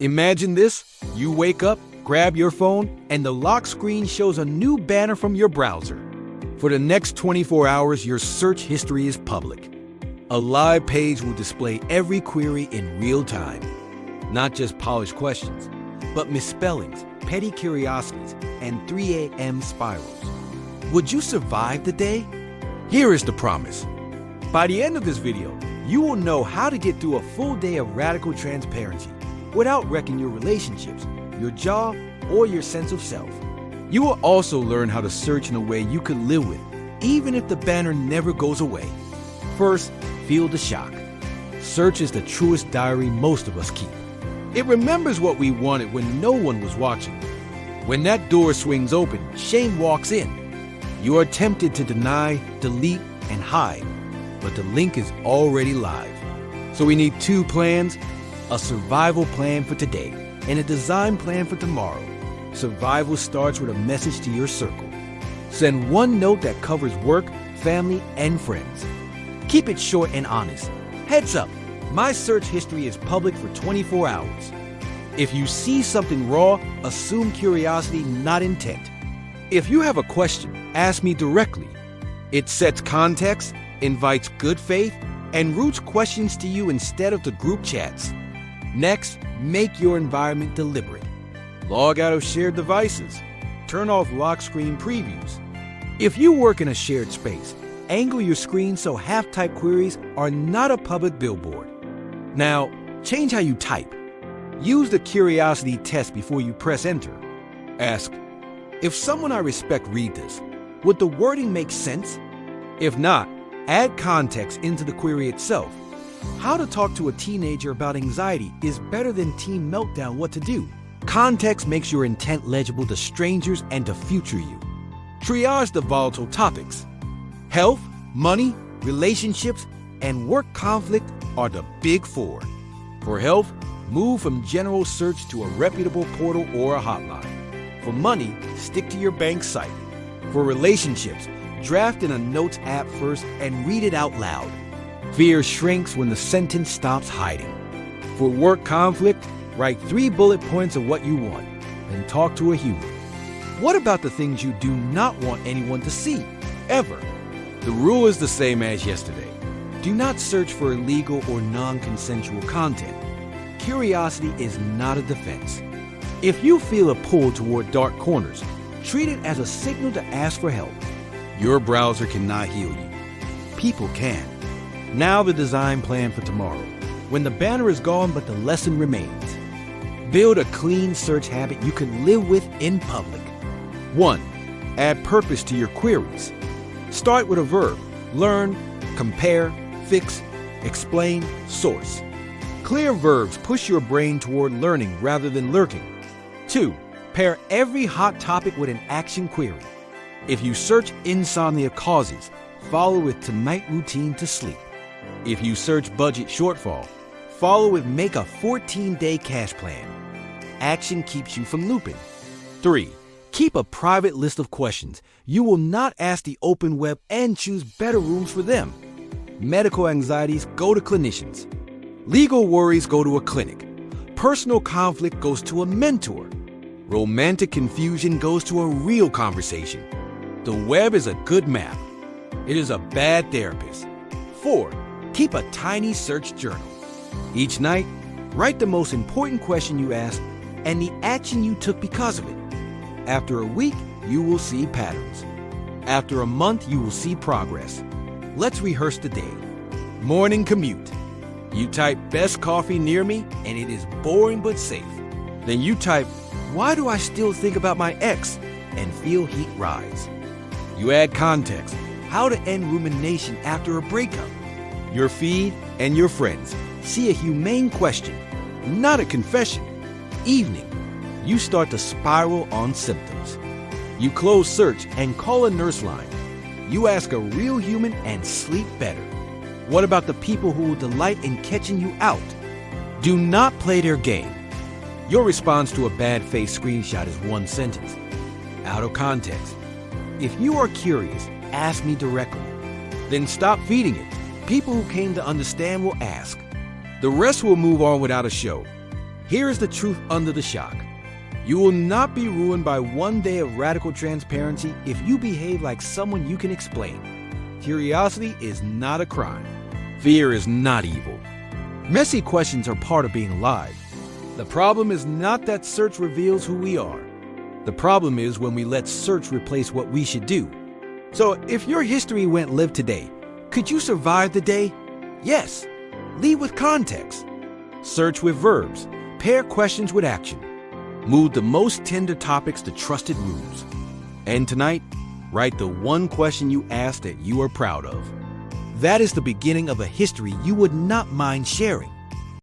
Imagine this. You wake up, grab your phone, and the lock screen shows a new banner from your browser. For the next 24 hours, your search history is public. A live page will display every query in real time. Not just polished questions, but misspellings, petty curiosities, and 3 a.m. spirals. Would you survive the day? Here is the promise. By the end of this video, you will know how to get through a full day of radical transparency without wrecking your relationships, your job, or your sense of self. You will also learn how to search in a way you could live with, even if the banner never goes away. First, feel the shock. Search is the truest diary most of us keep. It remembers what we wanted when no one was watching. When that door swings open, shame walks in. You are tempted to deny, delete, and hide, but the link is already live. So we need two plans: a survival plan for today and a design plan for tomorrow. Survival starts with a message to your circle. Send one note that covers work, family, and friends. Keep it short and honest. Heads up, my search history is public for 24 hours. If you see something raw, assume curiosity, not intent. If you have a question, ask me directly. It sets context, invites good faith, and routes questions to you instead of the group chats. Next, make your environment deliberate. Log out of shared devices. Turn off lock screen previews. If you work in a shared space, angle your screen so half-type queries are not a public billboard. Now, change how you type. Use the curiosity test before you press enter. Ask, if someone I respect read this, would the wording make sense? If not, add context into the query itself. How to talk to a teenager about anxiety is better than Teen Meltdown what to do. Context makes your intent legible to strangers and to future you. Triage the volatile topics. Health, money, relationships, and work conflict are the big four. For health, move from general search to a reputable portal or a hotline. For money, stick to your bank site. For relationships, draft in a notes app first and read it out loud. Fear shrinks when the sentence stops hiding. For work conflict, write 3 bullet points of what you want, then talk to a human. What about the things you do not want anyone to see, ever? The rule is the same as yesterday. Do not search for illegal or non-consensual content. Curiosity is not a defense. If you feel a pull toward dark corners, treat it as a signal to ask for help. Your browser cannot heal you. People can. Now the design plan for tomorrow, when the banner is gone but the lesson remains. Build a clean search habit you can live with in public. 1. Add purpose to your queries. Start with a verb. Learn, compare, fix, explain, source. Clear verbs push your brain toward learning rather than lurking. 2. Pair every hot topic with an action query. If you search insomnia causes, follow with tonight routine to sleep. If you search budget shortfall, follow with make a 14-day cash plan. Action keeps you from looping. 3. Keep a private list of questions you will not ask the open web and choose better rooms for them. Medical anxieties go to clinicians. Legal worries go to a clinic. Personal conflict goes to a mentor. Romantic confusion goes to a real conversation. The web is a good map. It is a bad therapist. 4. Keep a tiny search journal. Each night, write the most important question you asked and the action you took because of it. After a week, you will see patterns. After a month, you will see progress. Let's rehearse the day. Morning commute. You type best coffee near me and it is boring but safe. Then you type, why do I still think about my ex, and feel heat rise. You add context, how to end rumination after a breakup. Your feed and your friends see a humane question, not a confession. Evening, you start to spiral on symptoms. You close search and call a nurse line. You ask a real human and sleep better. What about the people who will delight in catching you out? Do not play their game. Your response to a bad-faced screenshot is one sentence, out of context. If you are curious, ask me directly. Then stop feeding it. People who came to understand will ask. The rest will move on without a show. Here is the truth under the shock. You will not be ruined by one day of radical transparency if you behave like someone you can explain. Curiosity is not a crime. Fear is not evil. Messy questions are part of being alive. The problem is not that search reveals who we are. The problem is when we let search replace what we should do. So if your history went live today, could you survive the day? Yes. Lead with context. Search with verbs. Pair questions with action. Move the most tender topics to trusted rooms. And tonight, write the one question you asked that you are proud of. That is the beginning of a history you would not mind sharing.